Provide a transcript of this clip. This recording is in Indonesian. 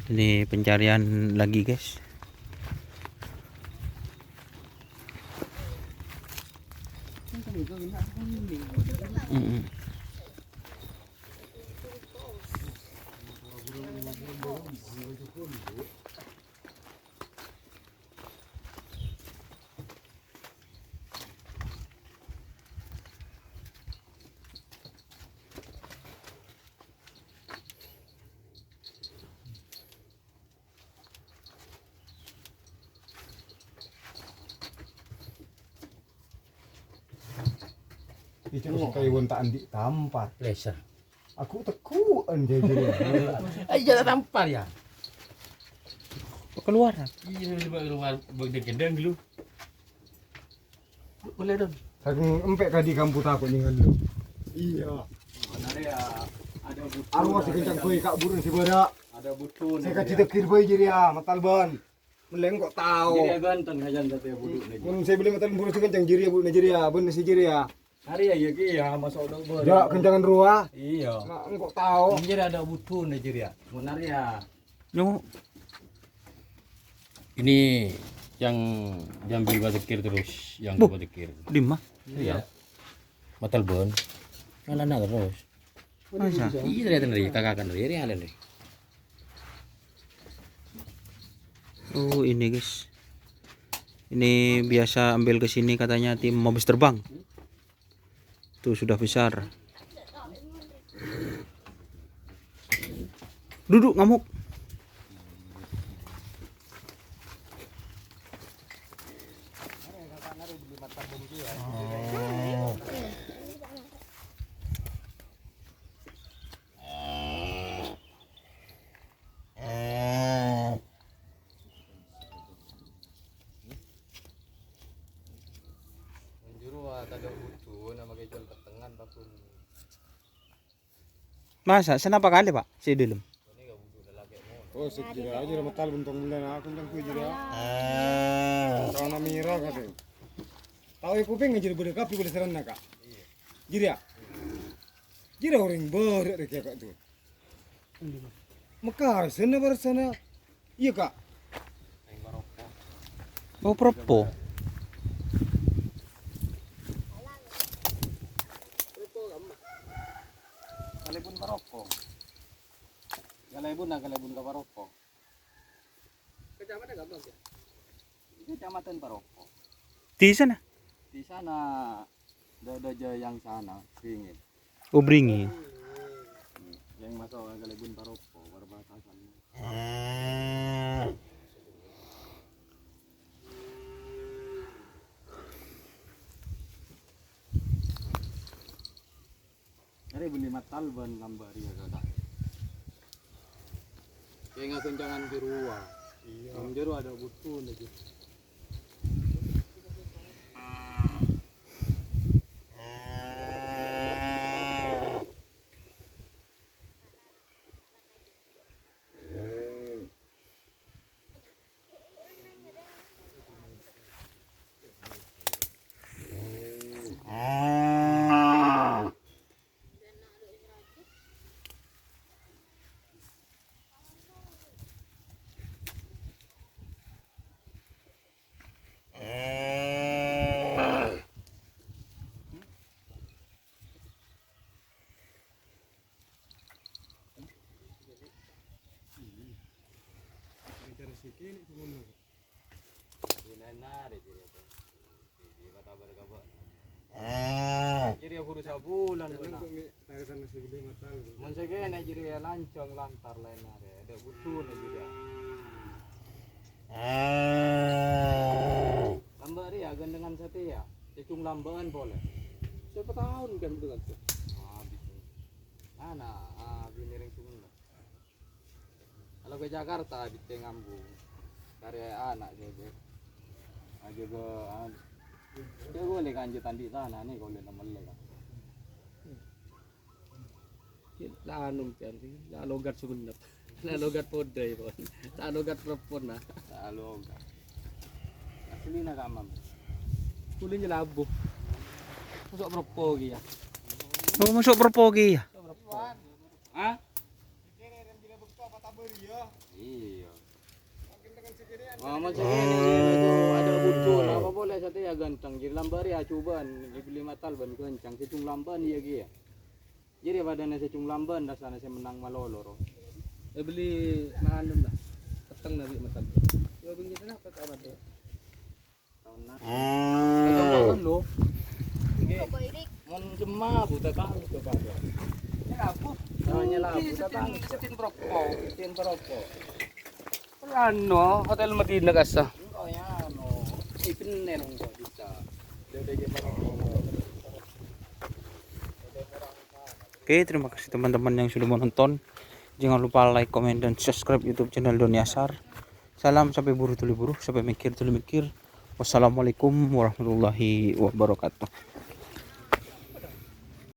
Ini pencarian lagi, guys. Itu kayak wonta andi tampar. Lesa. Aku tekuan jadi. Jangan tampar ya. Keluar. Iya, keluar gendeng dulu. Boleh dong. Saking empek kadi kampung takut nih lu. Iya. Mana ya? Ada butuh. Aku masih kencang koi kak burung si badak. Ada butuh. Saya kasih tekir boy jadi ya, matal ban. Meleng kok tahu. Jadi ganteng aja nanti butuh nih. Mun saya beli matal burung si kencang jiri ya bu Nigeria, bun si jiri ya. Hari ya ya masuk dong ber. Ya kencangan ruah. Iya. Nah, engkau tahu. Jadi ada butuh Nigeria. Benar ya. Yo, Ini yang beli batu kir terus, yang Bu. batu kir. Lima. Iya. Matal bon. Ngalana terus. Masa? Iya ternyata dari kakak kan dari ada nih. Oh, ini, guys. Ini biasa ambil ke sini katanya tim mabes terbang. Tuh sudah besar. Duduk ngamuk. Masa? Kenapa kali, Pak? Si dalam. Oh, sekira aja matal buntong bulan aku kencang koi jadi ya. Tahu nama mira kata. Tahu aku pengen jadi bude kapi bude serana kak. Jadi ya. Jadi orang berat kayak kak tuh. Mekar sana bersana. Iya kak. Oh, propo. Kalebun Baroko. Kalebun ka Baroko. Kecamatan Gambang ya? Kecamatan Baroko. Di sana. Di sana dodo yang sana pingin. Oh, beringin. Yang masuk ke Kalebun Baroko perbatasan. Hari beli matal ban gambar ya kada. Kayak kencangan di ruah. Iya. Yang jero ada butuh lagi. Jadi aku udah sebulan mana. Mensege Nigeria lancong lantar lain ada butuh Nigeria. Lambar ya gandengan setia. Cecung lambangan boleh. Siapa tahun kan dengan tu. Mana biniring Sunda. Kalau ke Jakarta di ngambung. Karya anak juga. Aja ke dia boleh kanjutan di sana nih kalau nama lega. Lah anu kan, lah logat Sunda. Lah logat podai pon. Lah logat perempuan nah. Logat. Asli na kamam. Kulin jelabu. Masuk propo ya. Oh, masuk perpogi ya. Hah? Iya. Macam ini itu ada muncul apa boleh satu ya ganteng. Jadi lambar ya cobaan dibeli matal ban kencang secung lamban iya dia. Jadi badannya secung lamban dasarnya saya menang malolor. Beli makanan lah. Petang nabi makan. Ya begitu lah apa kabar dia. Tahun na. Kan lo. Mon jema buta kang itu Pak. Ya aku. Namanya lah buta kang setin perokok. Ano, hotel Medina kasa. Enggak ya no. Ipinen enggak bisa. Dia perokok. Oke, terima kasih teman-teman yang sudah menonton. Jangan lupa like, komen, dan subscribe YouTube channel Doni Asar. Salam sampai buru tuli buru, sampai mikir tuli mikir. Wassalamualaikum warahmatullahi wabarakatuh.